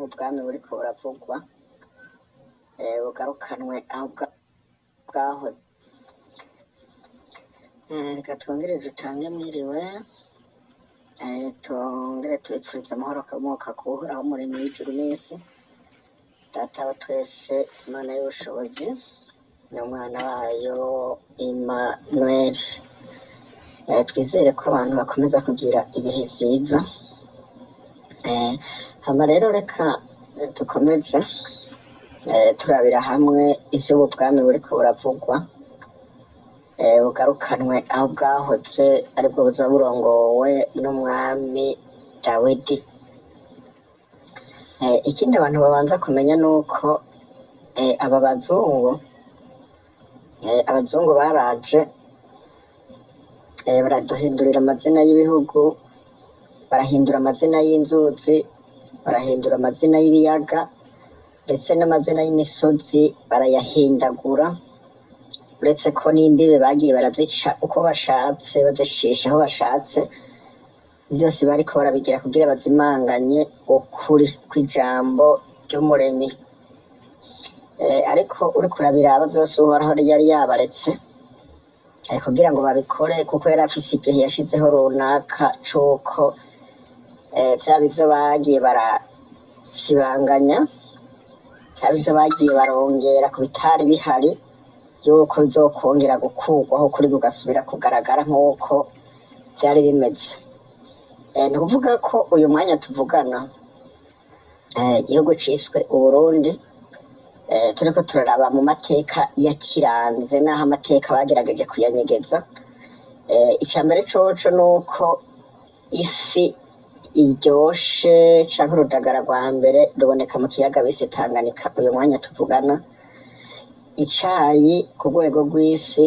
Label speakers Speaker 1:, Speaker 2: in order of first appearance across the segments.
Speaker 1: ubu bwami buriko buravugwa bugarukanwe aho bwaho. Reka twongere dutange mwiriwe, twongere tubipfurize amahoro akomoka ku Uhoraho Umuremyi w'ijuru n'isi, Data wa twese, Imana y'ubushobozi n'umwana wayo Emmanuel. Twizere ko abantu bakomeza kugira ibihe vyiza. Hama rero reka dukomeze turabira hamwe ivy'ubu bwami buriko buravugwa bugarukanwe aho bwahoze aribwo buzoba burongowe n'umwami Dawidi. Ikindi abantu babanza kumenya nuko aba abazungu baraje baraduhindurira amazina y'ibihugu, barahindura amazina y'inzuzi, barahindura amazina y'ibiyaga, ndetse n'amazina y'imisozi barayahindagura, uretse ko n'imbibe bagiye barazica uko bashatse, bazishisha aho bashatse. Byose bariko barabigira kugira bazimanganye ukuri kw'ijambo ry'Umuremyi. Ariko uriko urabiraba vyose Uhoraho yari yabaretse kugira ngo babikore, kuko yari afise igihe yashizeho runaka c'uko vyaba ivyo bagiye barasibanganya, vyaba ivyo bagiye barongera ku bitari bihari, yuko bizokongera gukurwaho kuri kugasubira kugaragara nk'uko vyari bimeze. Ni ukuvuga ko uyu mwanya tuvugana igihugu ciswe Uburundi, turiko turaraba mu mateka yakiranze n'aho amateka bagerageje kuyanyegeza. Icambere coco nuko ifi iryoshe canke urudagara rwa mbere ruboneka mu kiyaga bise Tanganyika uyu mwanya tuvugana. Icayi ku rwego rw'isi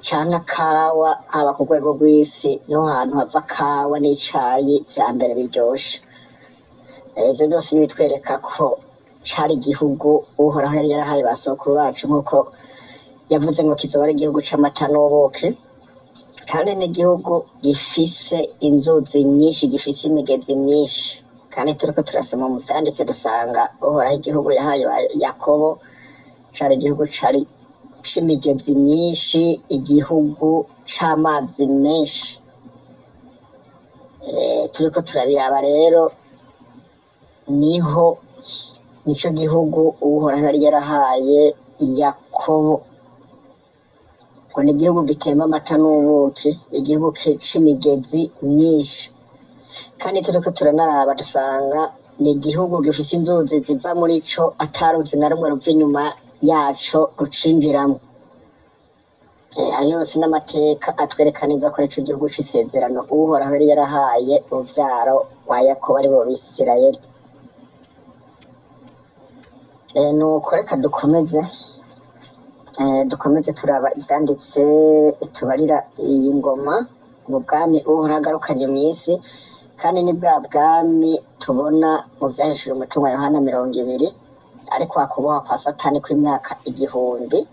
Speaker 1: canke kawa haba ku rwego rw'isi, niho hantu hava kawa n'icayi vya mbere biryoshe. Ivyo vyose nibitwereka ko cari igihugu Uhoraho yari yarahaye ba sokuru bacu, nk'uko yavuze ngo kizoba ari igihugu c'amata n'ubuki, kandi n'igihugu gifise inzuzi nyinshi, gifise imigezi myinshi. Kandi turiko turasoma mu vyanditse dusanga Uhoraho igihugu yahaye Yakobo cari igihugu cari c'imigezi myinshi, igihugu c'amazi menshi. Turiko turabiraba rero, nico gihugu Uhoraho yari yarahaye Yakobo, ngo ni igihugu gitemba amata n'ubuki, igihugu c'imigezi myinshi. Kandi turiko turanaraba dusanga ni igihugu gifise inzuzi ziva muri co, ataruzi na rumwe ruva inyuma yaco rucinjiramwo. Ayo yose n'amateka atwereka neza ko arico gihugu c'isezerano Uhoraho yari yarahaye uruvyaro rwa Yakobo aribo Bisirayeli. Nuko reka dukomeze turaba ivyanditse tubarira iyi ngoma, mu bwami Uhoraho agarukanye mw'isi, kandi ni bwa bwami tubona mu vyahishura umutumwa Yohana 20, ariko hakuboha kwa Satani kw'imyaka 1000.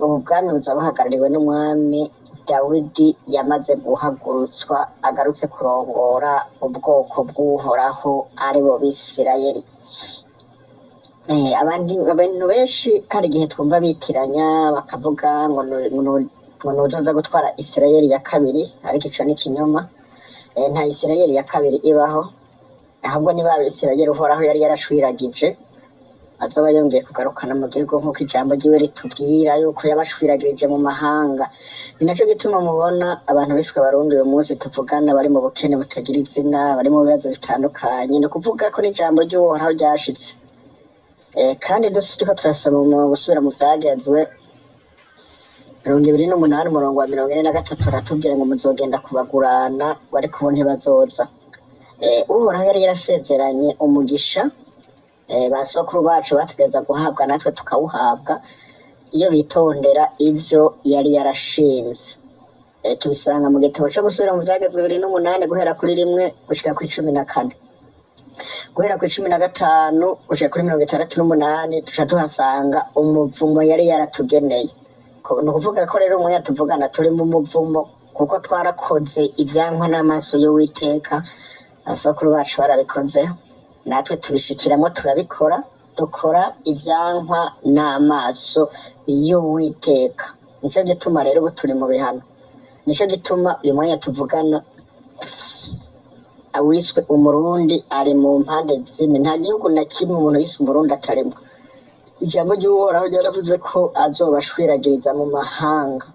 Speaker 1: Ubu bwami buzoba buhagarariwe n'umwami Dawidi yamaze guhagurutswa, agarutse kurongora ubwoko bw'Uhoraho aribo Bisirayeli. Abantu benshi hari igihe twumva bitiranya bakavuga ngo nuzoza gutwara Isirayeli ya kabiri, ariko ico ni kinyoma. Nta Isirayeli ya kabiri ibaho, ahubwo ni ba Bisirayeli Uhoraho yari yarashwiragije azoba yongeye kugarukana mu gihugu, nk'uko ijambo ryiwe ritubwira yuko yabashwiragirije mu mahanga. Ni naco gituma mubona abantu biswe Abarundi uyu munsi tuvugana bari mu bukene butagira izina, bari mu bibazo bitandukanye. Ni ukuvuga ko n'ijambo ry'Uhoraho ryashitse. Kandi turiko turasoma mu gusubira mu vyagezwe 28 umurongo wa 43 aratubwira ngo muzogenda kubagurana, ariko bo ntibazoza. Uhoraho yari yarasezeranye umugisha ba sokuru bacu bategereza guhabwa, natwe tukawuhabwa iyo bitondera ivyo yari yarashinze. Tubisanga mu gitabo co gusubira mu vyagezwe 28 guhera kuri 1 gushika kuri 14, guhera kuri 15 gushika kuri 68 tuca tuhasanga umuvumo yari yaratugeneye. Ni ukuvuga ko rero umwe yatuvugana turi mu muvumo, kuko twarakoze ivyankwa n'amaso y'Uwiteka, abasokuru bacu barabikozeho, natwe tubishikiramo turabikora, dukora ivyankwa n'amaso y'Uwiteka. Nico gituma rero ubu turi mu bihano, nico gituma uyu mwanya tuvugana awiswe umurundi ari mu mpande zine. Nta gihugu na kimwe umuntu yise umurundi atarimo. Ijambo ry'Uhoraho ryaravuze ko azobashwiragiriza mu mahanga.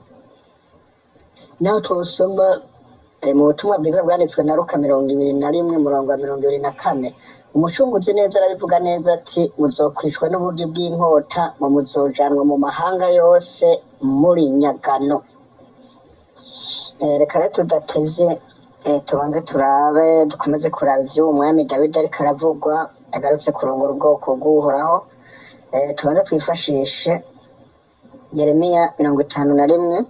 Speaker 1: Naho twosoma mu butumwa bwiza bwanditswe na Luka 21:24, umucunguzi neza arabivuga neza ati muzokwicwa n'ubugi bw'inkota, muzojanwa mu mahanga yose muri nyagano. Reka rero tudatevye tubanze turabe, dukomeze kuraba ivy'uwo mwami Dawidi ariko aravugwa agarutse kurongora ubwoko bw'Uhoraho. Tubanze twifashishe Yeremiya 51,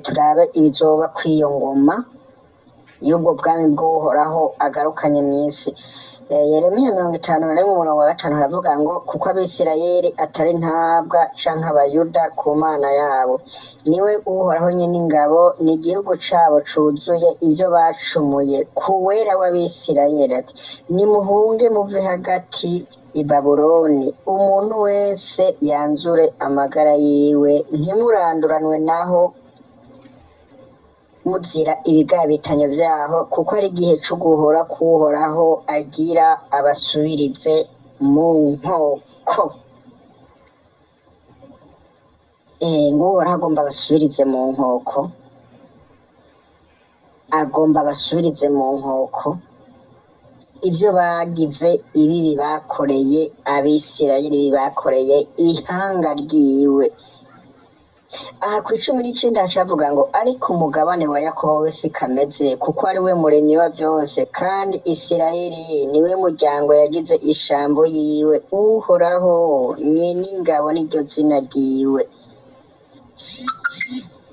Speaker 1: turabe ibizoba kw'iyo ngoma y'ubwo bwami bw'Uhoraho agarukanye mw'isi. Yeremiya 51:5 haravuga ngo kuko Abisirayeli atari ntabwa canke Abayuda ku Mana yabo, niwe Uhoraho nyene ingabo, n'igihugu cabo cuzuye ivyo bacumuye ku wera w'Abisirayeli, ati nimuhunge muve hagati i Babuloni, umuntu wese yanzure amagara yiwe, ntimuranduranwe naho muzira ibigabitanyo vyaho, kuko ari igihe co guhora k'Uhoraho agira abasubirize mu nkoko. Ng'Uhoraho agomba abasubirize mu nkoko, agomba abasubirize mu nkoko ivyo bagize, ibibi bakoreye Abisirayeli, bakoreye ihanga ryiwe. Aha ku19 hacavuga ngo ariko umugabane wa Yakobo we si kameze, kuko ari we muremyi wa vyose, kandi Isirayeli niwe muryango yagize ishambo yiwe. Uhoraho nyene ingabo niryo zina ryiwe.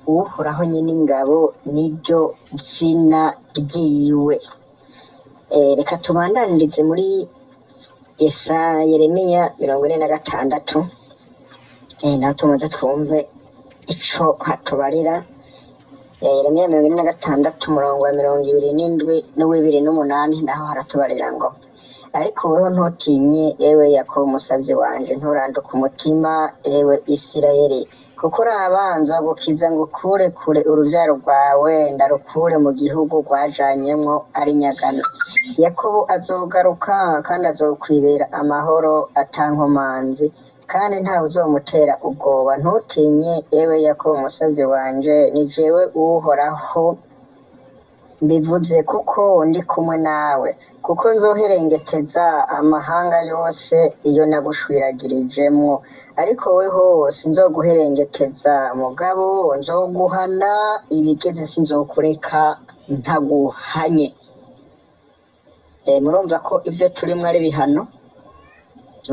Speaker 1: Uhoraho nyene ingabo niryo zina ryiwe. Reka tubandanirize muri Yeremiya 46, naho tumaze twumve ico hatubarira. Yeremiya 46:27-28 naho haratubarira ngo ariko weho ntutinye, ewe Yakobo umusazi wanje, nturanduke umutima, ewe Isirayeli, kuko urabanza gukiza ngo ukure kure uruvyaro rwawe, ndarukure mu gihugu rwajanyemwo ari nyagano. Yakobo azogaruka kandi azokwibera amahoro atankomanzi, kandi ntawe uzomutera ubwoba. Ntutinye, ewe Yakobo umusazi wanje, ni jewe Uhoraho mbivuze, kuko ndi kumwe nawe, kuko nzoherengeteza amahanga yose iyo nagushwiragirijemwo. Ariko weho sinzoguherengeteza, mugabo nzoguhana ibigeze, sinzokureka ntaguhanye. Murumva ko ivyo turimwo ari bihano.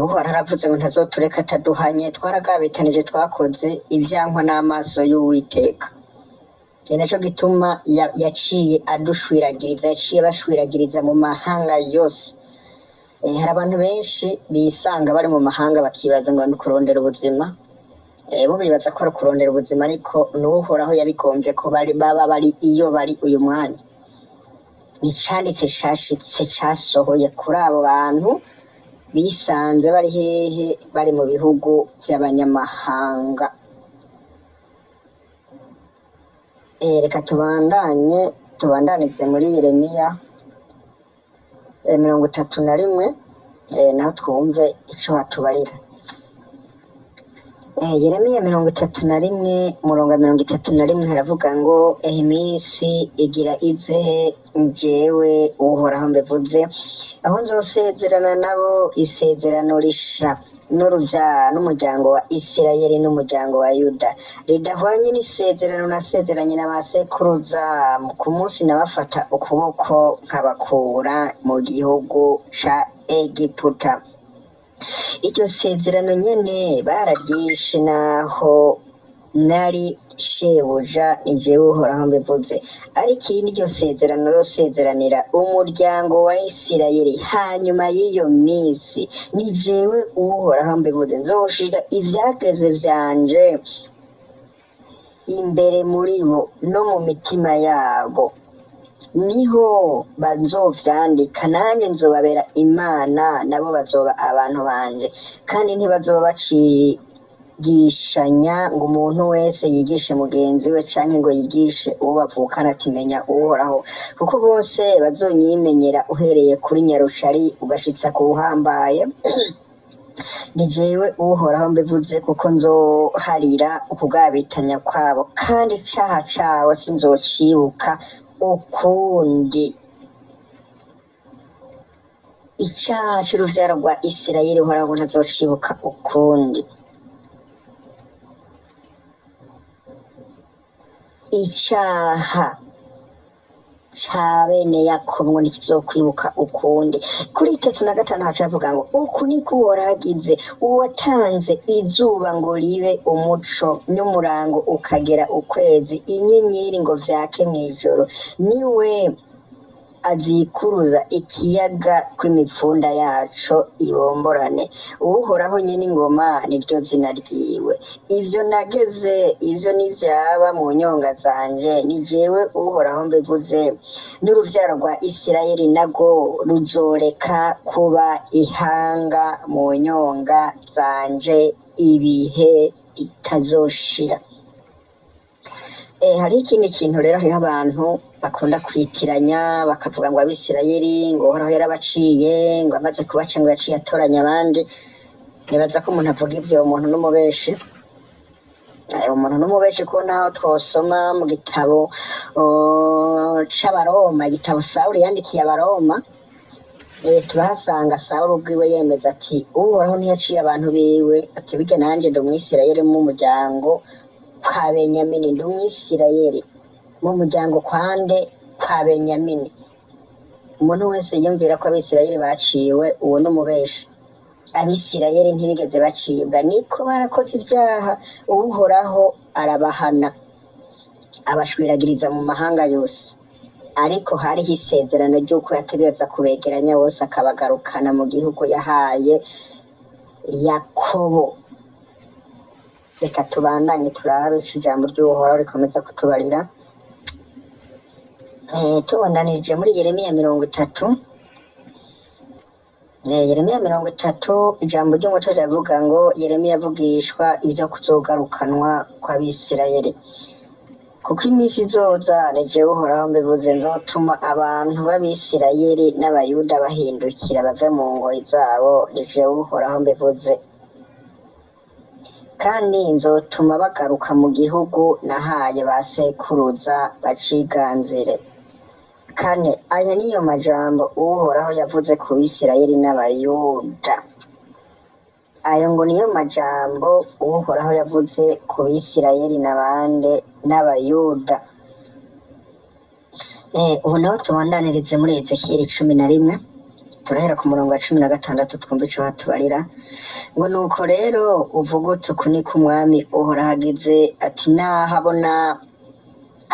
Speaker 1: Uhoraho aravuze ngo ntazotureka ataduhanye, twaragabitanije, twakoze ivyankwa n'amaso y'Uwiteka. Naco gituma yaciye adushwiragiriza, yaciye bashwiragiriza mu mahanga yose. Hari abantu benshi bisanga bari mu mahanga bakibaza ngo ni kurondera ubuzima. Bo bibaza ko ari kurondera ubuzima, ariko n'Uhoraho yabigonvye ko baba bari iyo bari uyu mwanya. Nicanditse cashitse casohoye kuri abo bantu bisanze bari hehe, bari mu bihugu vy'abanyamahanga. Reka tubandanize muri Yeremiya 31, naho twumve ico hatubarira. Yeremiya 31:31 haravuga ngo imisi igira ize, jewe Uhoraho mbivuze, aho nzosezerana nabo isezerano risha n'umuryango wa Isirayeli n'umuryango wa Yuda, ridahwanye n'isezerano nasezeranye n'abasekuruza ku munsi nabafata ukuboko nkabakura mu gihugu ca Egiputa. Iryo sezerano nyene bararyishe, naho nari shebuja, ni jewe Uhoraho mbivuze. ariko iyi niryo sezerano yosezeranira umuryango wa Isirayeli hanyuma y'iyo minsi, ni jewe Uhoraho mbivuze. Nzoshira ivyageze vyanje imbere muri bo no mu mitima yabo, niho bazovyandika, nanjye nzobabera Imana, nabo bazoba abantu banje, kandi ntibazoba bacigishanya ngo umuntu wese yigishe mugenzi we canke ngo yigishe uwo bavukana ati menya Uhoraho, kuko bose bazonyimenyera uhereye kuri Nyarucari ugashitsa ku Buhambaye. Ni jewe Uhoraho mbivuze, kuko nzoharira ukugabitanya kwabo, kandi icaha cawo sinzocibuka ukundi. Icaha c'uruvyaro rwa Isirayeli Uhoraho ntazocibuka ukundi. Icaha ca bene Yakobo ntikizokwibuka ukundi. Kuri 35 hacavuga ngo uku niko Uhoraho agize, uwatanze izuba ngo ribe umuco n'umurango ukagera ukwezi, inyenyeri ngo vyake mw'ijoro, niwe azikuruza ikiyaga kw'imipfunda yaco ibomborane. Uhoraho nyene ingoma niryo zina ryiwe. Ivyo nageze, ivyo nivyaba mu nyonga zanje, ni jewe Uhoraho mbivuze. N'uruvyaro rwa Isirayeli narwo ruzoreka kuba ihanga mu nyonga zanje ibihe bitazoshira. Hari ikindi kintu rero, hariho abantu bakunda kwitiranya bakavuga ngo Abisirayeli ngo Uhoraho yarabaciye, ngo amaze kubaca ngo yaciye atoranya abandi. Nibaza ko umuntu avuga ivyo umuntu n'umubeshi. Umuntu n'umubeshi, ko naho twosoma mu gitabo c'Abaroma, igitabo Sawuli yandikiye Abaroma, turahasanga Sawuli ubwiwe yemeza ati Uhoraho ntiyaciye abantu biwe, ati birya nanje ndi Umwisirayeli mu muryango kwa Benyamini, ndi Umwisirayeli mu muryango kwande kwa Benyamini. Umuntu wese yumvira ko Abisirayeli baciwe, uwo n'umubeshi. Abisirayeli ntibigeze bacibwa, niko barakoze ibyaha, Uhoraho arabahana abashwiragiriza mu mahanga yose, ariko hariho isezerano ry'uko yategereza kubegeranya bose akabagarukana mu gihugu yahaye Yakobo. Reka tubandanye turabe ijambo ry'Uhoraho rikomeza kutubarira. Tubandanije muri Yeremiya 30. Yeremiya 30, ijambo ry'umuco riravuga ngo Yeremiya avugishwa ibyo kuzogarukanwa kw'Abisirayeli. Kuko iminsi izoza, ni jewe Uhoraho mbivuze, nzotuma abantu b'Abisirayeli n'Abayuda bahindukira bave mu ngoyi zabo, ni jewe Uhoraho mbivuze, kandi nzotuma bagaruka mu gihugu nahaye ba sekuruza baciganzire. Kane, aya niyo majambo Uhoraho yavuze ku Bisirayeli n'Abayuda. Ayo ngo niyo majambo Uhoraho yavuze ku Bisirayeli n'Abayuda. Ubu naho tubandanirize muri Ezekiyeli 11, turahera ku murongo wa 16 twumva ico batubarira. Ngo nuko rero uvuga uti uku niko umwami Uhoraho agize, ati nahabona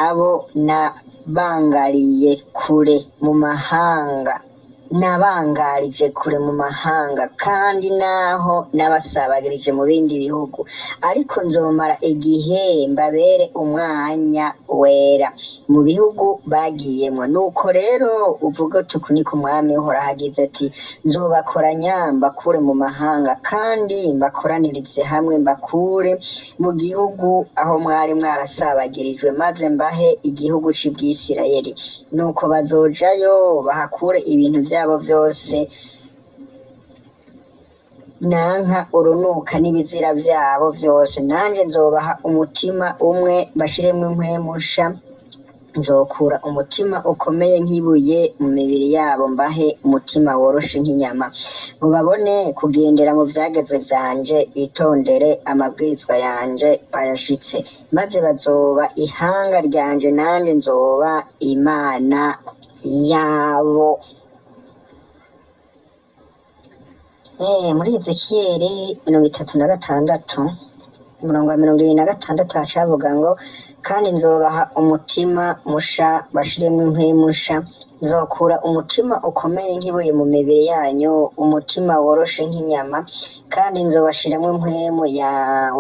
Speaker 1: abo nabangariye kure mu mahanga, nabangarije kure mu mahanga, kandi naho nabasabagirije mu bindi bihugu, ariko nzomara igihe mbabere umwanya wera mu bihugu bagiyemo. Nuko rero uvuga uti uku niko umwami Uhoraho agize, ati nzobakoranya mbakure mu mahanga, kandi mbakoranirize hamwe mbakure mu gihugu aho mwari mwarasabagirijwe, maze mbahe igihugu c'Ibwisirayeli. Nuko bazojayo bahakure ibintu vyabo vyose nanka urunuka n'ibizira vyabo vyose. Nanje nzobaha umutima umwe bashiremwo impwemusha, nzokura umutima ukomeye nk'ibuye mu mibiri yabo, mbahe umutima woroshe nk'inyama, ngo babone kugendera mu vyagezwe vyanje, bitondere amabwirizwa yanje bayashitse, maze bazoba ihanga ryanje, nanje nzoba Imana yabo. Muri Ezekiyeli 36, umurongo wa 26 hacavuga ngo kandi nzobaha umutima musha bashiremwo impwemusha, nzokura umutima ukomeye nk'ibuye mu mibiri yanyu, umutima woroshe nk'inyama, kandi nzobashiramwo impwemu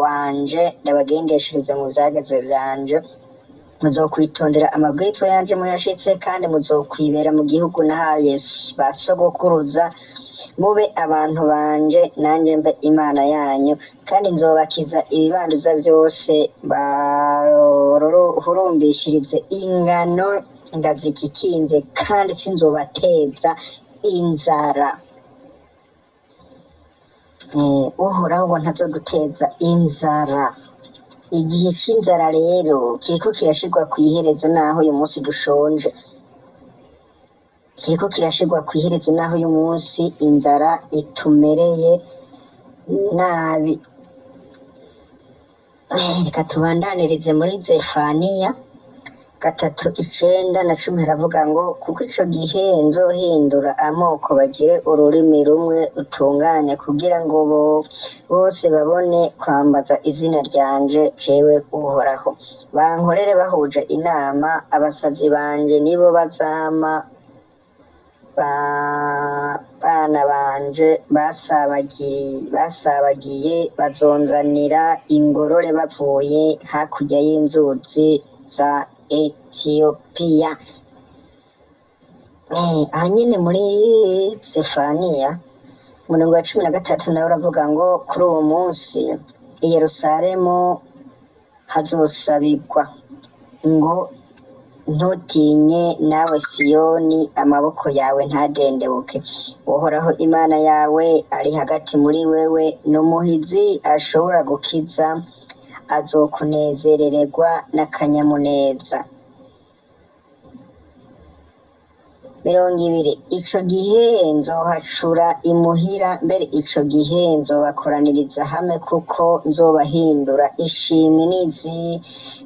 Speaker 1: wanje ndabagendeshereze mu vyagezwe vyanje, muzokwitondera amabwiriza yanje muyashitse, kandi muzokwibera mu gihugu nahaye ba sogokuruza, mube abantu banje nanjye mbe Imana yanyu, kandi nzobakiza ibibanduza byose bahurumbishirize ingano ndazikikinze, kandi sinzobateza inzara. Uhoraho ngo ntazoduteza inzara. Igihe c'inzara rero kiriko kirashirwa kw'iherezo, naho uyu munsi dushonje, kiriko kirashirwa kw'iherezo, naho uyu munsi inzara itumereye nabi. Reka tubandanirize muri Zefaniya 3:9-10 haravuga ngo, kuko ico gihe nzohindura amoko bagire ururimi rumwe rutunganye, kugira ngo bose babone kwambaza izina ryanje, jewe Uhoraho. Bankorere bahuje inama, abasazi banje nibo bazama, bana banje basabagiye bazonzanira ingorore bavuye hakurya y'inzuzi za Etiyopiya. Aha nyene muri Zefaniya 13 nawe uravuga ngo, kuri uwo munsi i Yerusalemu hazosabirwa ngo, ntutinye nawe Siyoni, amaboko yawe ntadendebuke. Uhoraho Imana yawe ari hagati muri wewe, n'umuhizi ashobora gukiza, azokunezerererwa n'akanyamuneza. 20 ico gihe nzohacura imuhira, mbere ico gihe nzobakoraniriza hamwe, kuko nzobahindura ishimwe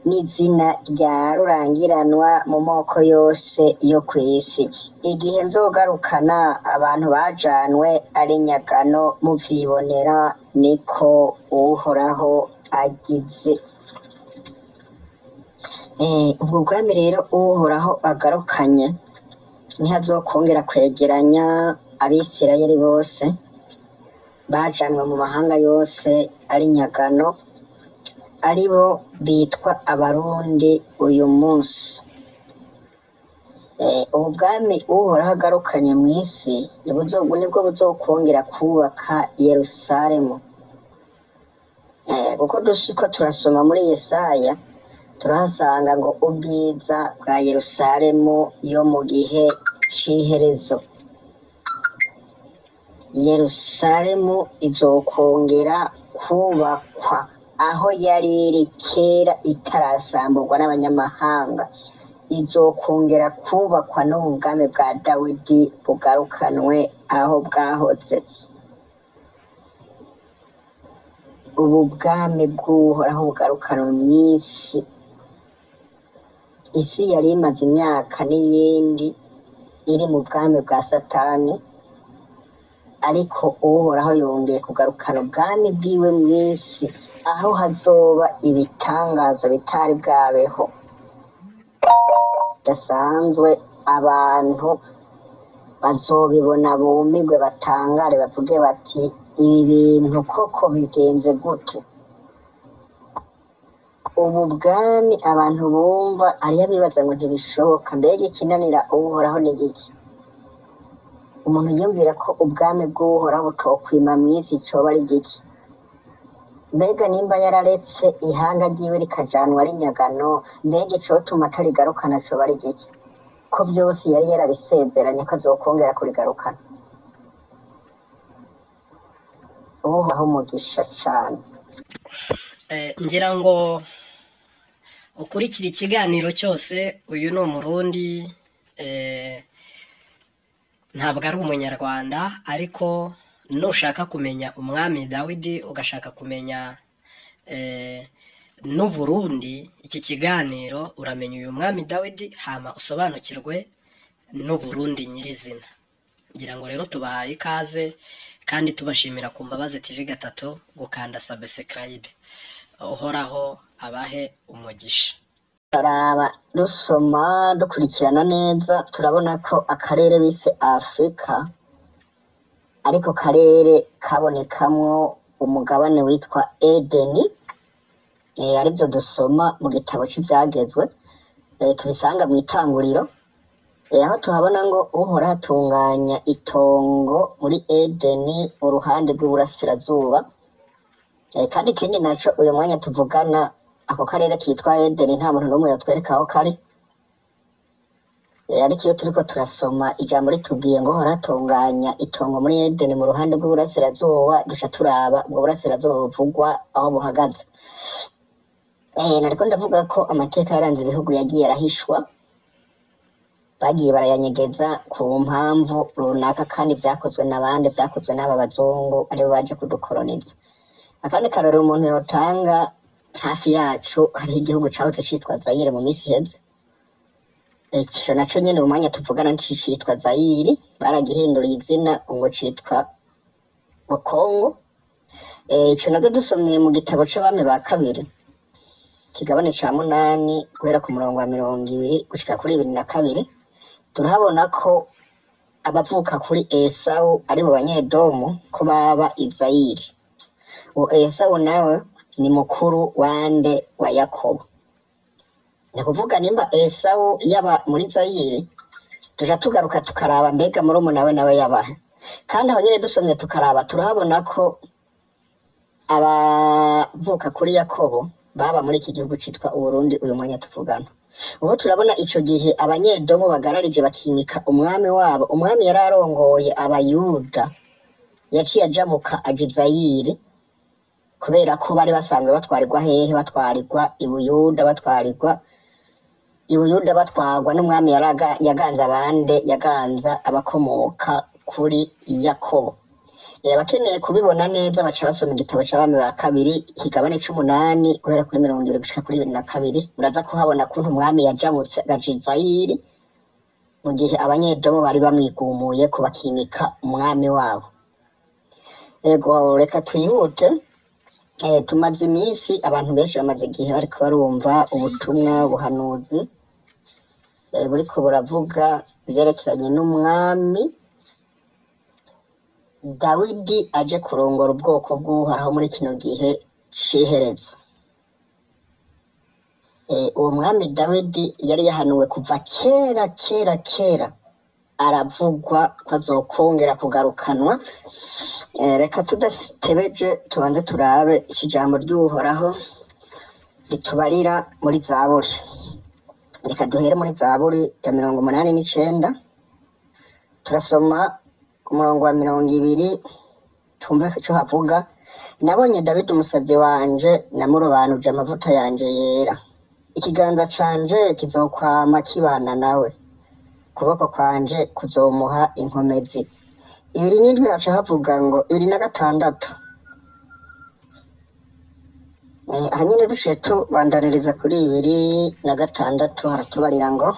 Speaker 1: n'izina rya rurangiranwa mu moko yose yo kw'isi. Igihe nzogarukana abantu bajanwe ari nyagano, muvyibonera, niko Uhoraho agize. Ubwo bwami rero Uhoraho agarukanye, ntihazokongera kwegeranya Abisirayeli bose bajanwe mu mahanga yose ari nyagano, aribo bitwa Abarundi uyu munsi. Ubu bwami Uhoraho agarukanye mw'isi nibwo buzokongera kubaka Yerusalemu. Kuko dushiko turasoma muri Yesaya, turahasanga ngo ubwiza bwa Yerusalemu yo mu gihe c'iherezo. Yerusalemu izokongera kubakwa aho yari iri kera itarasamburwa n'abanyamahanga, izokongera kubakwa n'ubwami bwa Dawidi bugarukanwe aho bwahoze. Ubu bwami bw'Uhoraho bugarukanwe mw'isi. Isi yari imaze imyaka n'iyindi iri mu bwami bwa Satani, ariko Uhoraho yongeye kugarukana ubwami bwiwe mw'isi, aho hazoba ibitangaza bitari bwabeho bidasanzwe. Abantu bazobibona bumirwe, batangare, bavuge bati, ibi bintu koko bigenze gute? Ubu bwami abantu bumva ariyo bibaza ngo ntibishoboka. Mbega ikinanira Uhoraho ni iki? Umuntu yumvira ko ubwami bw'Uhoraho butokwima mw'isi, coba ari giki? Mbega nimba yararetse ihanga ryiwe rikajanwa ari nyagano, mbega icotuma atarigarukana coba ari giki? Ko vyose yari yarabisezeranye ko azokongera kurigarukana. Uhoraho umugisha cane.
Speaker 2: Ngira ngo ukurikira ikiganiro cyose, uyu ni Umurundi, ntabwo ari Umunyarwanda, ariko nushaka kumenya umwami Dawidi, ugashaka kumenya n'Uburundi, iki kiganiro uramenya uyu mwami Dawidi, hama usobanukirwe n'Uburundi nyirizina. Ngira ngo rero tubahaye ikaze, kandi tubashimira ku Mbabazi TV3 gukanda subscribe. Uhoraho abahe umugisha.
Speaker 1: Turaba dusoma dukurikirana neza, turabona ko akarere bise Afrika ariko karere kabonekamwo umugabane witwa Edeni, arivyo dusoma mu gitabo c'ivyagezwe tubisanga mu itanguriro, aho tuhabona ngo uhora hatunganya itongo muri Edeni mu ruhande rw'iburasirazuba. Kandi ikindi naco uyu mwanya tuvugana ako karere kitwa Edeni nta muntu n'umwe yatwereka aho kari. Ariko iyo turiko turasoma ijambo ritubwiye ngo uhora hatunganya itongo muri Edeni mu ruhande rw'iburasirazuba, duca turaba ubwo burasirazuba buvugwa aho buhagaze. Nariko ndavuga ko amateka yaranze ibihugu yagiye arahishwa, bagiye barayanyegeza ku mpamvu runaka, kandi vyakozwe n'abandi, vyakozwe n'aba bazungu aribo baje kudukoloniza. Akandi karorero umuntu yotanga hafi yacu, hariho igihugu cahoze citwa Zaire mu misi iheze. Ico naco nyene mu mwanya tuvugana citwa Zaire, baragihinduriye izina ngo citwa Congo. Ico nazo dusomye mu gitabo c'abami ba kabiri kigabane ca 8 guhera ku murongo wa 20 gushika kuri 22, turahabona ko abavuka kuri Esau ari bo banyedomu ko baba Izayiri. Uwo Esau nawe ni mukuru wande wa Yakobo. Ni kuvuga nimba Esau yaba muri Zayiri, tuja tugaruka tukaraba mbega murumuna we nawe yabahe. Kandi aho nyene dusomye tukaraba turahabona ko abavuka kuri Yakobo baba muri iki gihugu citwa Uburundi uyu mwanya tuvugana. Ubu turabona ico gihe abanyedomo bagararije bakimika umwami wabo. Umwami yararongoye abayuda, yaciye ajabuka aja Zayiri kubera ko bari basanzwe batwarirwa hehe, batwarirwa ibuyuda, batwarwa n'umwami yaganza abande, yaganza abakomoka kuri Yakobo. Abakeneye kubibona neza baca basoma igitabo c'abami ba kabiri kigabane c'8 guhera kuri 20 gushika kuri 22, muraza kuhabona kuntu umwami yajabutse agaja Zayiri mu gihe abanyedomo bari bamwigumuye ko bakimika umwami wabo. Ego reka twihute. Tumaze iminsi abantu benshi bamaze igihe bariko barumva ubutumwa buhanuzi buriko buravuga ivyerekeranye n'umwami Dawidi aje kurongora ubwoko bw'Uhoraho muri kino gihe c'iherezo. Uwo mwami Dawidi yari yahanuwe kuva kera aravugwa ko azokongera kugarukanwa. Reka tudatebeje tubanze turabe ikijambo ry'Uhoraho ritubarira muri Zaburi. Reka duhere muri Zaburi ya 89, turasoma ku murongo wa 20, tumve ico havuga. Nabonye Dawidi umusavyi wanje, namurobanuje amavuta yanje yera. Ikiganza canje kizokwama kibana nawe, kuboko kwanje kuzomuha inkomezi. 27 haca havuga ngo 26. Hanyine dushe tubandaririza kuri 26 haratubarira ngo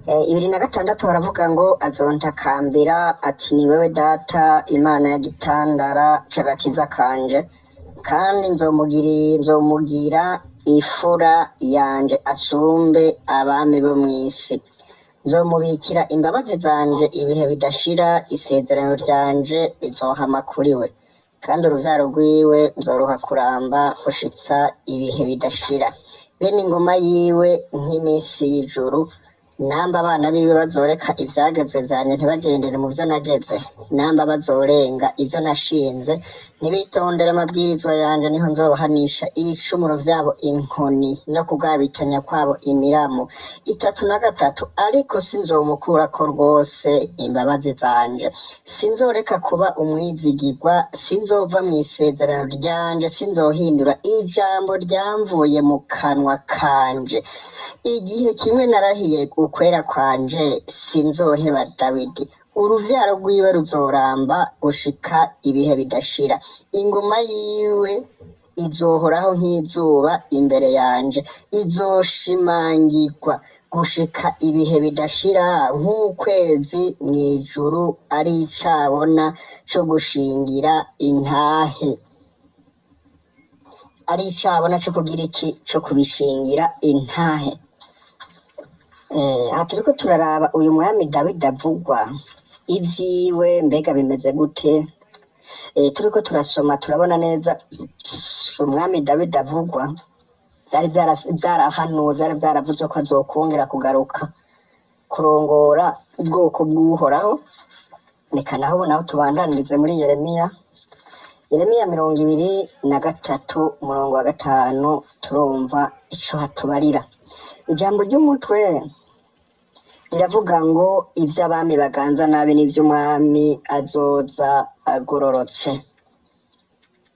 Speaker 1: 26 baravuga ngo azontakambira ati ni wewe data Imana ya gitandara c'agakiza kanje, kandi nzomugira ifura yanje asumbe abami bo mw'isi. Nzomubikira imbabazi zanje ibihe bidashira, isezerano ryanje rizohama kuri we, kandi uruvyaro rwiwe nzoruha kuramba gushitsa ibihe bidashira. Bene ingoma yiwe nk'imisi y'ijuru, namba abana biwe bazoreka ivyagezwe vyanje ntibagendere mu vyo nageze, namba bazorenga ivyo nashinze ntibitondera amabwirizwa yanje, niho nzobahanisha ibicumuro vyabo inkoni no kugabitanya kwabo imiramo. 33 Ariko sinzomukurako rwose imbabazi zanje, sinzoreka kuba umwizigirwa, sinzova mw'isezerano ryanje, sinzohindura ijambo ryamvuye mu kanwa kanje. Igihe kimwe narahiye ukwera kwanje, sinzoheba Dawidi. Uruvyaro rwiwe ruzoramba gushika ibihe bidashira. Ingoma yiwe izohoraho nk'izuba imbere yanje, izoshimangirwa gushika ibihe bidashira, nk'ukwezi mw'ijuru ari icabona co gushingira intahe. Ari icabona co kugira iki? Co kubishingira intahe. Aha turiko turaraba uyu mwami Dawidi avugwa, ivyiwe mbega bimeze gute? Turiko turasoma turabona neza umwami Dawidi avugwa byarahanuwe byari byaravuze ko azokongera kugaruka kurongora ubwoko bw'uhoraho. Reka naho tubandanirize muri Yeremiya 23 umurongo wa 5 turumva ico hatubarira. Ijambo ry'umutwe riravuga ngo ivy'abami baganza nabi n'ivy'umwami azoza agororotse.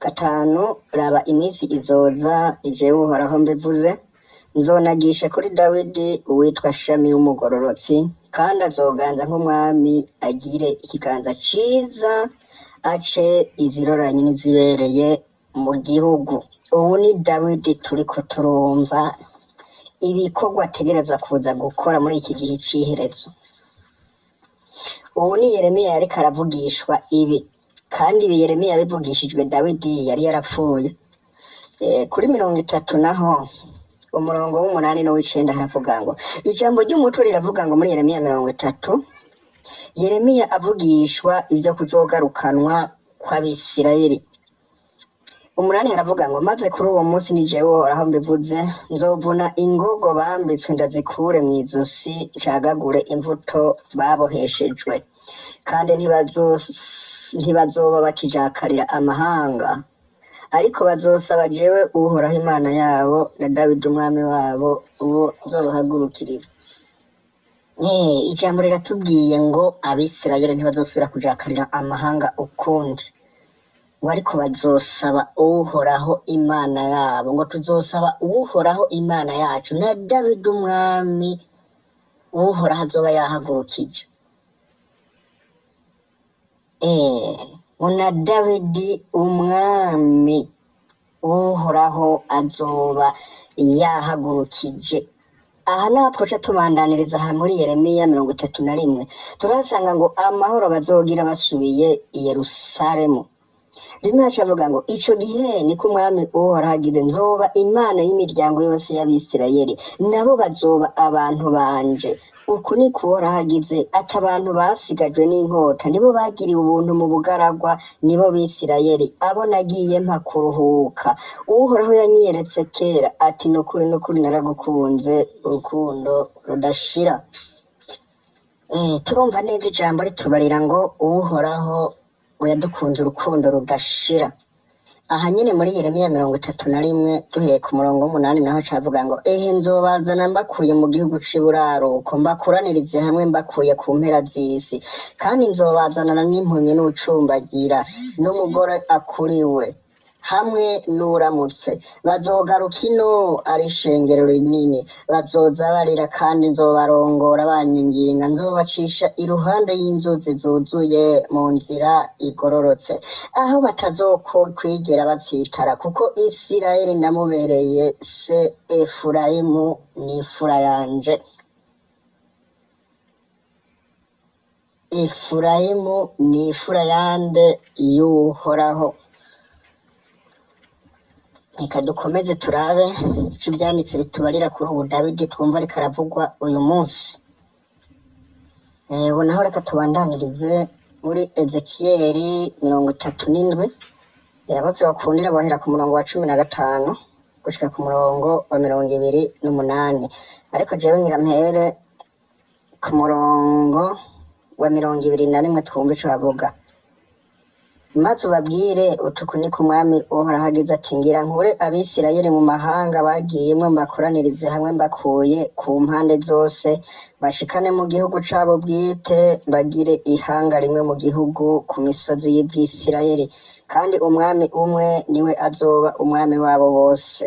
Speaker 1: 5 raba iminsi izoza jewe uhoraho mbivuze, nzonagisha kuri Dawidi uwitwa Shami w'umugororotsi, kandi azoganza nk'umwami, agire ikiganza ciza, ace iziroranye n'izibereye mu gihugu. Ubu ni Dawidi turiko turumva ibikorwa ategerezwa kuza gukora muri iki gihe c'iherezo. Ubu ni Yeremiya yariko aravugishwa ibi, kandi ibi Yeremiya yabivugishijwe Dawidi yari yarapfuye. Kuri 30 naho umurongo w'8 n'uw'9 haravuga ngo ijambo ry'umutwe riravuga ngo muri Yeremiya 30 Yeremiya avugishwa ivyo kuzogarukanwa kw'Abisirayeli. 8 haravuga ngo maze kuri uwo munsi ni jewe uhoraho mbivuze, nzovuna ingogo bambitswe ndazikure mw'izosi, ncagagure imvuto baboheshejwe, kandi ntibazoba bakijakarira amahanga, ariko bazosaba jewe uhoraho Imana yabo na Dawidi umwami wabo uwo nzohagurukirira. Ijambo riratubwiye ngo Abisirayeli ntibazosubira kujakarira amahanga ukundi, ngo ariko bazosaba uhoraho Imana yabo, ngo tuzosaba uhoraho Imana yacu na Dawidi umwami uhoraho azoba yahagurukije. Ngo na Dawidi umwami uhoraho azoba yahagurukije. Aha naho twoca tubandaniriza aha muri Yeremiya 31 turasanga ngo amahoro bazogira basubiye i Yerusalemu. Rimwe hacavuga ngo ico gihe niko umwami uhoraho agize, nzoba Imana y'imiryango yose y'Abisirayeli, nabo bazoba abantu banje. Uku niko uhoraho agize, ati abantu basigajwe n'inkota nibo bagiriwe ubuntu mu bugaragwa, nibo Bisirayeli, abo nagiye mpa kuruhuka. Uhoraho yanyeretse kera, ati nukuri naragukunze urukundo rudashira. Turumva neza ijambo ritubarira ngo uhoraho ngo yadukunze urukundo rudashira. Aha nyine muri Yeremiya 31 duhereye ku murongo w'8 naho cavuga ngo nzobazana mbakuye mu gihugu c'iburaruko, mbakuranirize hamwe mbakuye ku mpera z'isi, kandi nzobazanana n'impumyi n'ucumbagira n'umugore akuriwe hamwe n'uramutse. Bazogaruka ino ari ishengero rinini, bazoza barira kandi nzobarongora banyinginga, nzobacisha iruhande y'inzuzi zuzuye mu nzira igororotse, aho batazokwigera batsitara, kuko Isirayeli namubereye se, Efurayimu ni imfura yanje. Efurayimu ni imfura yande y'uhoraho. Reka dukomeze turabe ico ivyanditse bitubarira kuri ubu Dawidi twumva ariko aravugwa uyu munsi. Ubu naho reka tubandanirize muri Ezekiyeli 37 yabaze bakundira bahera ku murongo wa 15 gushika ku murongo wa 28, ariko jewe ngira mpere ku murongo wa 21 twumva ico bavuga. Maze ubabwire utuku niko umwami uhoraho agize, ati ngira nkure Abisirayeli mu mahanga bagiyemwo, mbakoranirize hamwe mbakuye ku mpande zose, bashikane mu gihugu cabo bwite, bagire ihanga rimwe mu gihugu ku misozi y'Ibwisirayeli, kandi umwami umwe niwe azoba umwami wabo bose.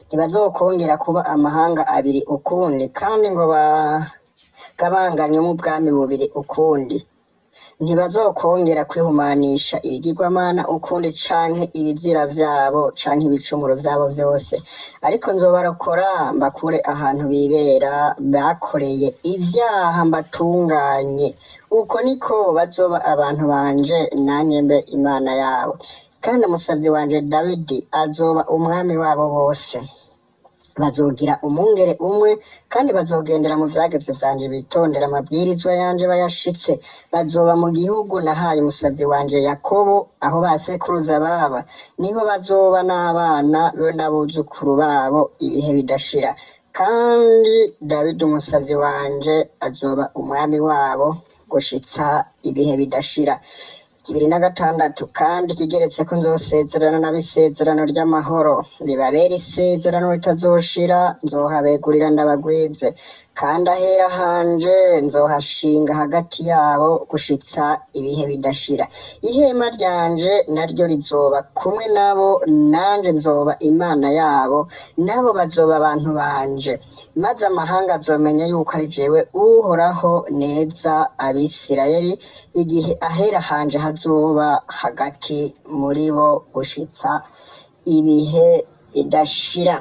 Speaker 1: Ntibazokongera kuba amahanga abiri ukundi, kandi ngo bagabanganywe mu bwami bubiri ukundi. Ntibazokongera kwihumanisha ibigirwamana ukundi, canke ibizira vyabo canke ibicumuro vyabo vyose, ariko nzobarokora mbakure ahantu bibera bakoreye ivyaha, mbatunganye. Uko niko bazoba abantu banje, nanye mbe Imana yabo, kandi umusavyi wanje Dawidi azoba umwami wabo bose. bazogira umwungere umwe kandi bazogendera mu vyagezwe vyanje bitondera amabwirizwa yanje bayashitse bazoba mu gihugu nahaye umusazi wanje Yakobo aho basekuruza baba niho bazoba n'abana be n'abuzukuru babo ibihe bidashira kandi Dawidi umusazi wanje azoba umwami wabo gushitsa ibihe bidashira 26 kandi kigeretse ko nzosezerana n'abisezerano ry'amahoro ribabera isezerano ritazoshira nzohabegurira ndabagwize kandi ahera hanje nzohashinga hagati yabo gushitsa ibihe bidashira ihema ryanje naryo rizoba kumwe nabo nanje nzoba imana yabo nabo bazoba abantu banje maze amahanga azomenya yuko ari jewe uhoraho neza abisirayeli igihe ahera hanje hazoba hagati muri bo gushitsa ibihe bidashira.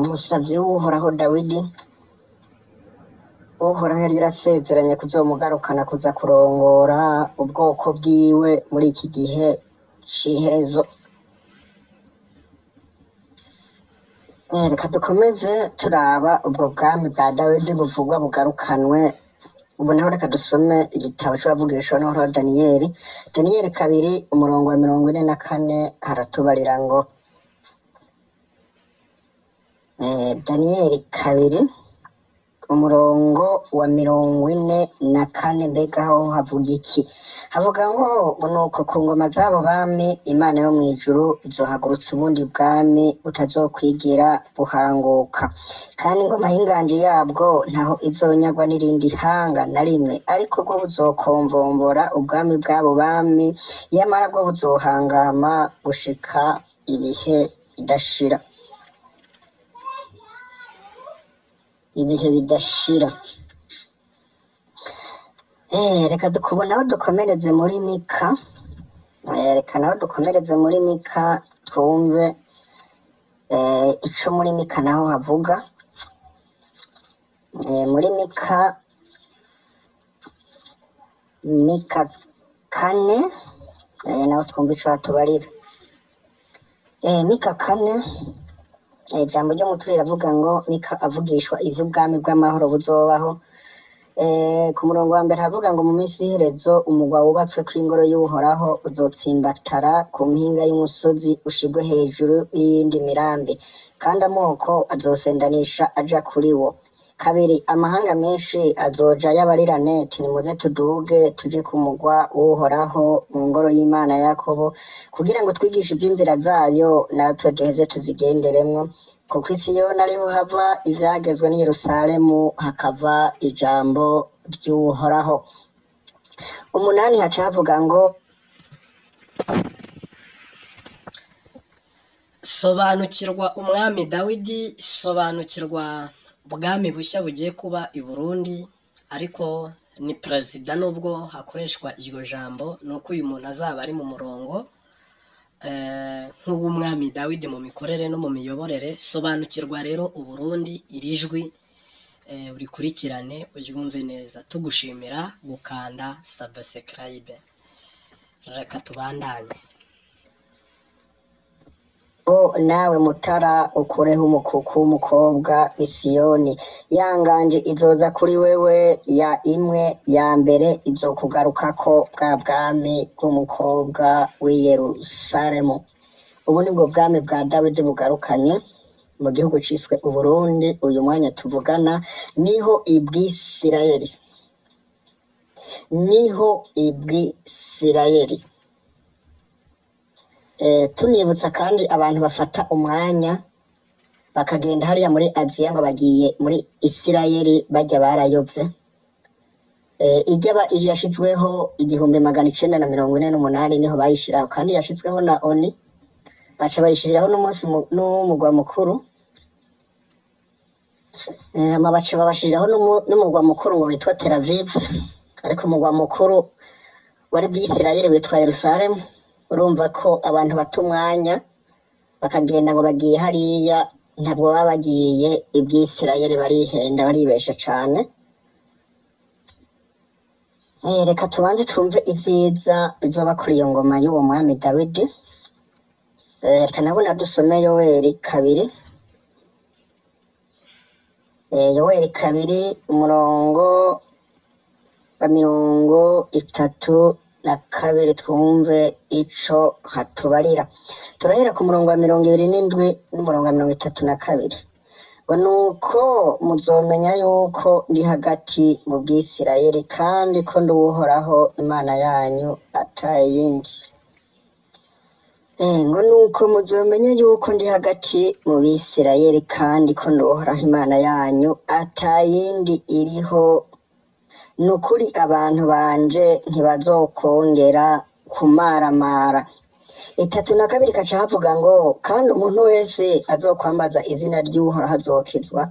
Speaker 1: Umusazi w'uhoraho Dawidi uhoraho yari yarasezeranye kuzomugarukana kuza kurongora ubwoko bwiwe muri iki gihe c'iherezo. Reka dukomeze turaba ubwo bwami bwa Dawidi buvugwa bugarukanwe. Ubu naho reka dusome igitabo c'abavugishwa n'uhoraho Daniyeli 2 umurongo wa 44 haratubarira ngo Daniyeli 2 umurongo wa 44 mbega aho havuga iki? Havuga ngo nuko ku ngoma z'abo bami Imana yo mw'ijuru izohagurutsa ubundi bwami butazokwigira buhanguka kandi ingoma y'inganji yabwo ntaho izonyagwa n'irindi hanga na rimwe ariko bwo buzokomvombora ubwami bw'abo bami yamara bwo buzohangama gushika ibihe bidashira. Ibihe bidashira. Reka naho dukomereze muri Mika. Reka naho dukomereze muri Mika twumve ico muri Mika naho havuga. Muri Mika 4 naho twumve ico hatubarira. Mika 4 ijambo ryo mutwe riravuga ngo Mika avugishwa ivy'ubwami bw'amahoro buzobaho. Ku murongo wa mbere havuga ngo mu minsi y'iherezo umugwa wubatswe kw'ingoro y'uhoraho uzotsimbatara ku mpinga y'umusozi ushigwe hejuru y'iyindi mirambi kandi amoko azosendanisha aja kuri wo. 2 amahanga menshi azoja y'abarirane nimuze tuduge tuje ku mugwa w'uhoraho mu ngoro y'Imana ya Yakobo kugira ngo twigishe ivy'inzira zayo natwe duheze tuzigenderemwo kuko i Siyoni ariho hava ivyagezwe n'i Yerusalemu hakava ijambo ry'uhoraho. 8 haca havuga ngo
Speaker 2: sobanukirwa umwami Dawidi, sobanukirwa ubwami bushya bugiye kuba i Burundi, ariko ni perezida nubwo hakoreshwa iryo jambo nuko uyu muntu azaba ari mu murongo nk'uw'umwami Dawidi mu mikorere no mu miyoborere. Sobanukirwa rero Uburundi, iri jwi urikurikirane uryumve neza. Tugushimira gukanda subscribe. Reka tubandanye.
Speaker 1: Nawe mutara ukureho umukuku w'umukobwa i Siyoni, yanganje izoza kuri wewe ya imwe ya mbere izokugarukako bwa bwami bw'umukobwa w'i Yerusalemu. Ubu nibwo bwami bwa Dawidi bugarukanye mu gihugu ciswe Uburundi. Uyu mwanya tuvugana niho ibwisirayeli, niho ibwisirayeli. Tunibutsa kandi abantu bafata umwanya bakagenda hariya muri Aziya ngo bagiye muri Isirayeli bajya barayobye. Ijyaba yashizweho 1948 niho bayishiraho kandi yashizweho na ONU baca bayishiraho n'umunsi n'umugwa mukuru. Baca babashiraho n'umugwa mukuru ngo witwa Tel Aviv, ariko umugwa mukuru wari bw'Isirayeli witwa Yerusalemu. Urumva ko abantu bata umwanya bakagenda ngo bagiye hariya, ntabwo baba bagiye ibwisirayeli, barihenda baribesha cane. Reka tubanze twumve ivyiza bizoba kuri iyo ngoma y'uwo mwami Dawidi. Reka nabona dusome Yoweli 2 Yoweri kabiri umurongo wa 32 twumve ico hatubarira. Turahera ku murongo wa 27 n'umurongo wa 32. Ngo nuko muzomenya yuko ndi hagati mu Bwisirayeli kandi ko ndi Uhoraho Imana yanyu atayindi. Ngo nuko muzomenya yuko ndi hagati mu Bisirayeli kandi ko ndi Uhoraho Imana yanyu atayindi iriho. Nukuri abantu banje ntibazokongera kumaramara. 32 kaca havuga ngo kandi umuntu wese azokwambaza izina ry'Uhoraho azokizwa,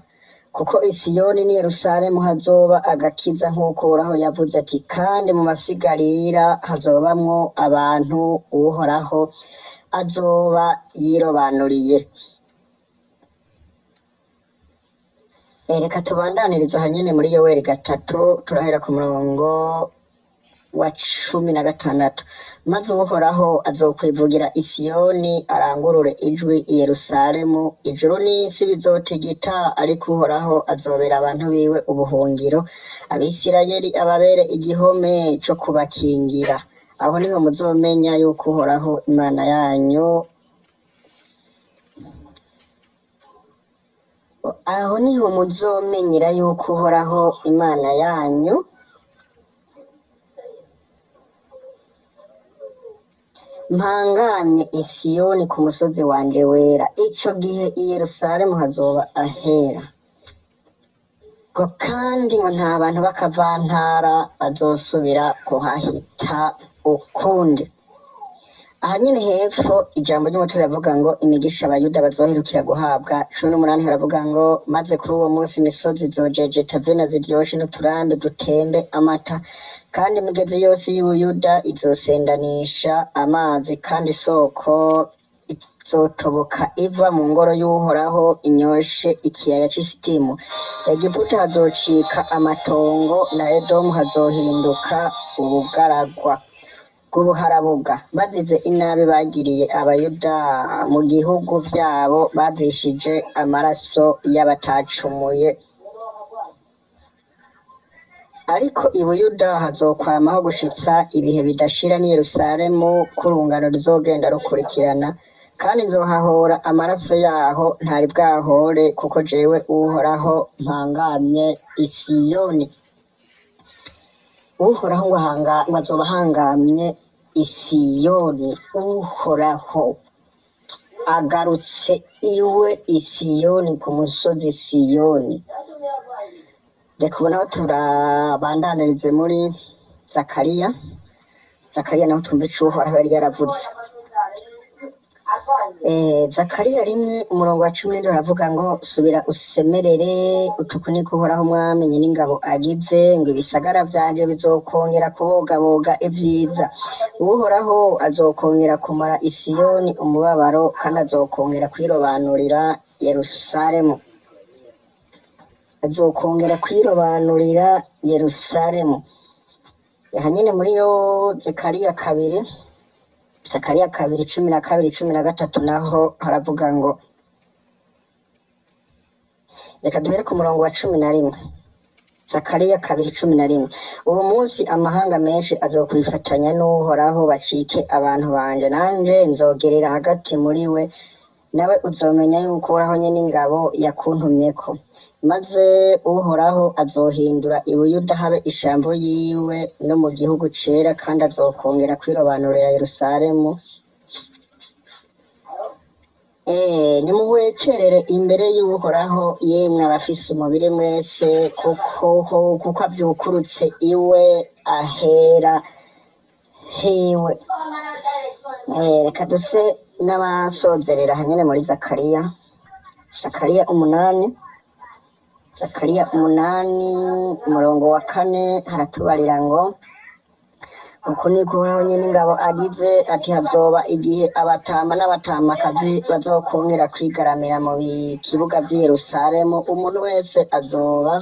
Speaker 1: kuko i Siyoni ni Yerusalemu hazoba agakiza nk'uko Uhoraho yavuze ati, kandi mu masigarira hazobamwo abantu Uhoraho azoba yirobanuriye. Reka tubandaniriza hanyene muri Yoweri 3 turahera ku murongo wa 16. Maze Uhoraho azokwivugira i Siyoni arangurure ijwi i Yerusalemu, ijuru n'isi bizotigita, ariko Uhoraho azobera abantu biwe ubuhungiro, Abisirayeli ababere igihome co kubakingira. Aho niho muzomenya yuko Uhoraho Imana yanyu aho niho muzomenyera yuko Uhoraho Imana yanyu mpanganye i Siyoni ku musozi wanje wera. Ico gihe i Yerusalemu hazoba ahera. Ngo kandi ngo nta bantu bakavantara bazosubira kuhahita ukundi. Aha nyene hepfo ijambo ry'umutura rivuga ngo imigisha abayuda bazoherukira guhabwa. 18 haravuga ngo maze kuri uwo munsi imisozi izojejeta vino ziryoshe n'uturambi dutembe amata, kandi imigezi yose y'Ubuyuda izosendanisha amazi, kandi isoko izotoboka iva mu ngoro y'Uhoraho inyoshe ikiyaya c'Isitimu. Egiputa hazocika amatongo na Edomu hazohinduka ubugaragwa bw'ubuharabuga, bazize inabi bagiriye Abayuda mu gihugu vyabo, bavishije amaraso y'abatacumuye. Ariko i Buyuda hazokwamaho gushitsa ibihe bidashira, ni Yerusalemu kurungano rizogenda rukurikirana, kandi nzohahora amaraso yaho ntari bwahore, kuko jewe Uhoraho mpangamye i Siyoni. Uhoraho ngo azoba ahangamye i Siyoni. Uhoraho agarutse iwe i Siyoni, ku musozi Siyoni. Reka ubu naho turabandanirize muri Zakariya naho twumva ico Uhoraho yari yaravuze. Zakariya 1 umurongo wa 10 haravuga ngo subira usemerere utuku niko Uhoraho Umwami Nyiringabo agize, ngo ibisagara vyanje bizokongera kubogaboga ivyiza. Uhoraho azokongera kumara i Siyoni umubabaro, kandi azokongera kwirobanurira Yerusalemu. Azokongera kwirobanurira Yerusalemu. Hanyene muri yo Zakariya 2 12-13 naho haravuga ngo, reka duhere ku murongo wa 11. Zakariya 2:11. Uwo munsi amahanga menshi azokwifatanya n'Uhoraho bacike abantu banje, nanje nzogerera hagati muri we, nawe uzomenya yuko Uhoraho Nyeningabo yakuntumyeko. Maze Uhoraho azohindura i Buyuda habe ishambo yiwe no mu gihugu cera, kandi azokongera kwirobanurira Yerusalemu. Nimuhwekerere imbere y'Uhoraho yemwe abafise umubiri mwese, kuko avyukurutse iwe ahera hiwe. Reka duse n'abasozerera hanyene muri Zakariya 8. Zakariya 8 umurongo wa 4 haratubarira ngo, uku niko Uhoraho Nyeningabo agize ati, hazoba igihe abatama n'abatamakazi bazokongera kwigaramira mu kibuga vy'i Yerusalemu, umuntu wese azoba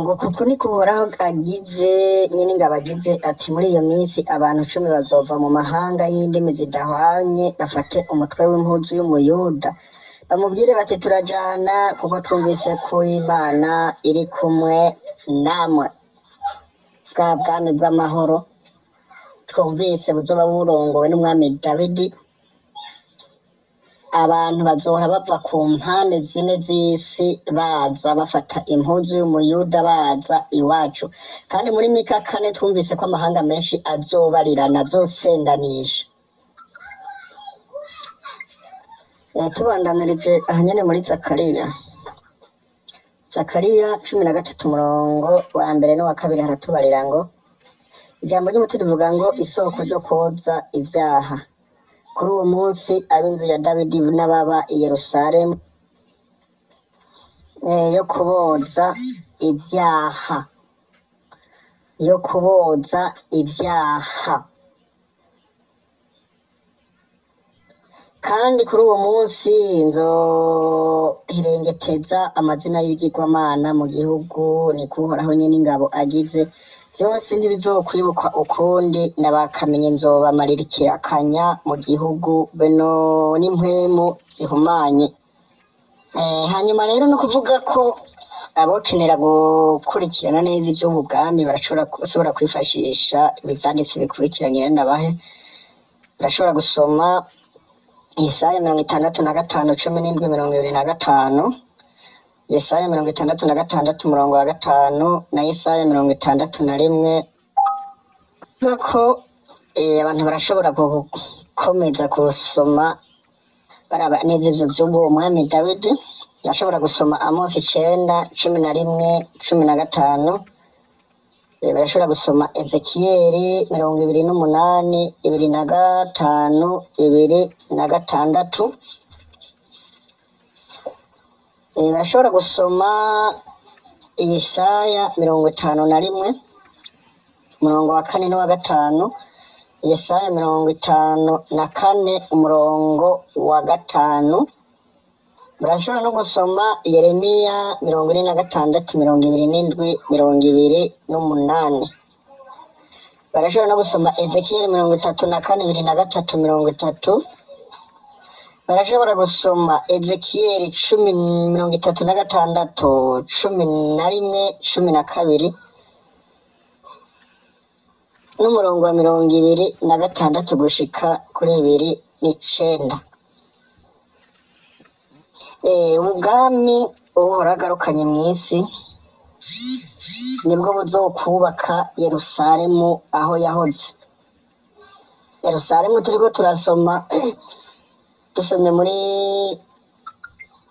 Speaker 1: ngo kuko niko Uhoraho agize, Nyeningabo agize ati, muri iyo minsi abantu 10 bazova mu mahanga y'indimi zidahwanye, bafate umutwe w'impuzu y'Umuyuda bamubwire bati turajana kuko twumvise ko Imana iri kumwe namwe, bwa bwami bw'amahoro twumvise buzoba burongowe n'umwami Dawidi. Abantu bazohora bava ku mpande zine z'isi baza bafata impuzu y'umuyuda baza iwacu, kandi muri Mika 4 twumvise ko amahanga menshi azobarirana azosendanisha. Tubandanirije ahanyene muri Zakariya 13 umurongo wa mbere n'uwa kabiri haratubarira ngo ijambo ry'umutima rivuga ngo isoko ryo koza ibyaha. Kuri uwo munsi ab'inzu ya Dawidi n'ababa i Yerusalemu yo kuboza ibyaha, yo kuboza ibyaha. Kandi kuri uwo munsi nzohirengeteza amazina y'ibigirwamana mu gihugu, ni kuhoraho nyene ingabo agize. Vyose ntibizokwibukwa ukundi, nabakamenye nzobamarira akanya mu gihugu beno n'impwemu zihumanye. Hanyuma rero no kuvuga ko abokenera gukurikirana neza ivy'ubu bwami barashobora kwifashisha ibi vyanditse bikurikiranye ndabahe. Barashobora gusoma Yesaya 65:17-25, Yesaya 66 umurongo wa 5 na Yesaya 61. Ko abantu barashobora gukomeza gusoma baraba neza ivyo vy'uwo mwami Dawidi. Yashobora gusoma Amosi 9:11-15. Barashobora gusoma Ezekiyeli 28, 2:5, 2:6. Barashobora gusoma Yesaya 51 umurongo wa 4 n'uwa 5, Yesaya 54 umurongo wa 5. Barashobora no gusoma Yeremiya 46, 27, 28. Barashobora no gusoma Ezekiyeli 34, 2:3, 30. Barashobora gusoma Ezekiyeli 10:36, 11, 12 n'umurongo wa 26 gushika kuri 29. Ubwami uhora agarukanye mw'isi nibwo buzokubaka Yerusalemu aho yahoze. Yerusalemu turiko turasoma dusomye muri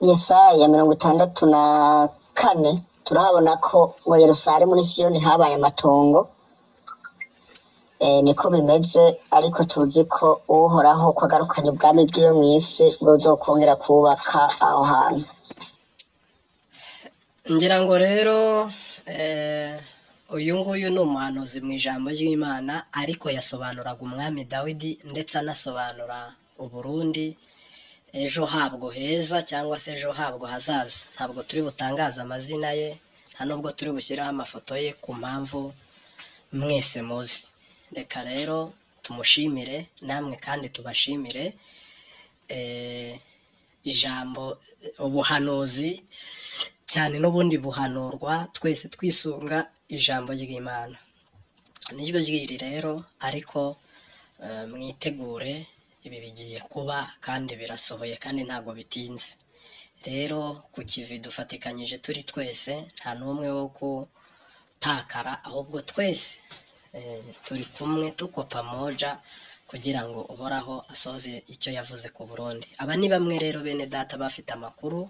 Speaker 1: Yesaya 64 turahabona ko ngo Yerusalemu ni Siyoni habaye amatongo. Niko bimeze, ariko tuzi ko uhoraho ko agarukanye ubwami bw'iyo mw'isi buzokongera kubaka aho hantu.
Speaker 2: ngira ngo rero uyu nguyu ni umuhanuzi mu ijambo ry'Imana, ariko yasobanuraga umwami Dawidi ndetse anasobanura Uburundi ejo habwo heza cyangwa se ejo habwo hazaza. Ntabwo turi butangaza amazina ye, nta nubwo turi bushyiraho amafoto ye ku mpamvu mwese muzi. Reka rero tumushimire namwe kandi tubashimire. Ijambo ubuhanuzi cyane n'ubundi buhanurwa twese twisunga ijambo ry'Imana. Niryo ryiri rero, ariko mwitegure, ibi bigiye kuba kandi birasohoye kandi ntabwo bitinze. Rero ku kivi dufatikanyije turi twese, nta n'umwe wo gutakara, ahubwo twese turi kumwe tuko pamoja kugira ngo uhoraho asoze icyo yavuze ku Burundi. Aba ni bamwe rero bene data bafite amakuru,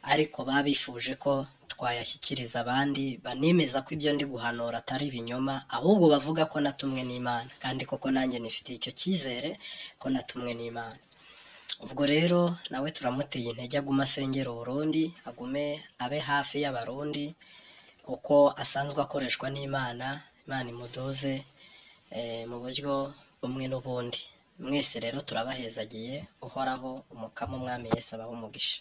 Speaker 2: ariko babifuje ko twayashyikiriza abandi, banemeza ko ibyo ndi guhanura atari ibinyoma, ahubwo bavuga ko natumwe n'Imana, kandi koko nanjye nifitiye icyo cyizere ko natumwe n'Imana. Ubwo rero nawe turamuteye intege aguma asengera Uburundi, agume abe hafi y'Abarundi uko asanzwe akoreshwa n'Imana. Imana imudoze mu buryo bumwe n'ubundi. Mwese rero turabahezagiye, uhoraho umukamo umwami Yesu abahe umugisha.